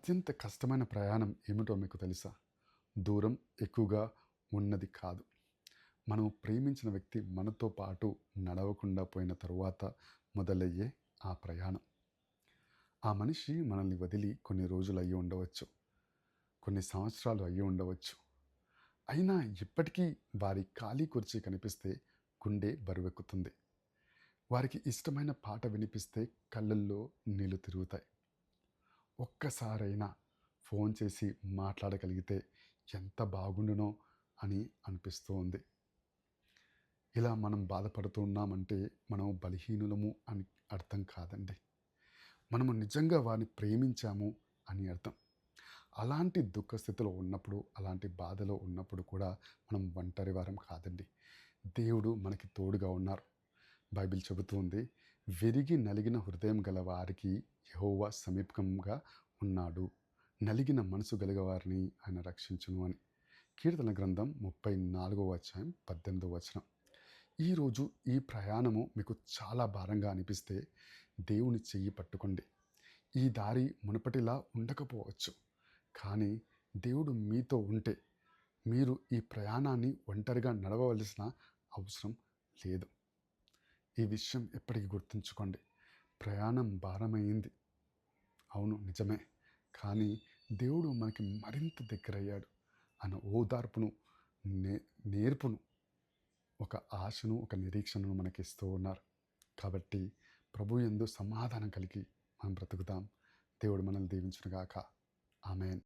అత్యంత కష్టమైన ప్రయాణం ఏమిటో మీకు తెలుసా? దూరం ఎక్కువగా ఉన్నది కాదు. మనం ప్రేమించిన వ్యక్తి మనతో పాటు నడవకుండా పోయిన తరువాత మొదలయ్యే ఆ ప్రయాణం. ఆ మనిషి మనల్ని వదిలి కొన్ని రోజులు అయ్యి ఉండవచ్చు. కొన్ని సంవత్సరాలు అయ్యి ఉండవచ్చు. అయినా ఇప్పటికీ వారి ఖాళీ కుర్చీ కనిపిస్తే గుండె బరువెక్కుతుంది. వారికి ఇష్టమైన పాట వినిపిస్తే కళ్ళల్లో నీళ్లు తిరుగుతాయి. ఒక్కసారైనా ఫోన్ చేసి మాట్లాడగలిగితే ఎంత బాగుండునో అని అనిపిస్తూ ఉంది. ఇలా మనం బాధపడుతూ ఉన్నామంటే మనం బలహీనులము అని అర్థం కాదండి. మనము నిజంగా వారిని ప్రేమించాము అని అర్థం. అలాంటి దుఃఖ స్థితిలో ఉన్నప్పుడు, అలాంటి బాధలో ఉన్నప్పుడు కూడా మనం ఒంటరి వారం కాదండి. దేవుడు మనకి తోడుగా ఉన్నారు. బైబిల్ చెబుతుంది, విరిగి నలిగిన హృదయం గల వారికి యెహోవా సమీపంగా ఉన్నాడు, నలిగిన మనసు గలవారిని ఆయన రక్షించును అని. కీర్తన గ్రంథం 34 అధ్యాయం 18 వచనం. ఈరోజు ఈ ప్రయాణము మీకు చాలా భారంగా అనిపిస్తే దేవుని చెయ్యి పట్టుకోండి. ఈ దారి మునుపటిలా ఉండకపోవచ్చు, కానీ దేవుడు మీతో ఉంటే మీరు ఈ ప్రయాణాన్ని ఒంటరిగా నడవవలసిన అవసరం లేదు. ఈ విషయం ఎప్పటికీ గుర్తుంచుకోండి. ప్రయాణం భారమైంది, అవును నిజమే. కానీ దేవుడు మనకి మరింత దగ్గరయ్యాడు. ఆయన ఓదార్పును, నే నేర్పును, ఒక ఆశను, ఒక నిరీక్షణను మనకి ఇస్తూ ఉన్నారు. కాబట్టి ప్రభు యందు సమాధానం కలిగి మనం బ్రతుకుదాం. దేవుడు మనల్ని దీవించునుగాక. ఆమేన్.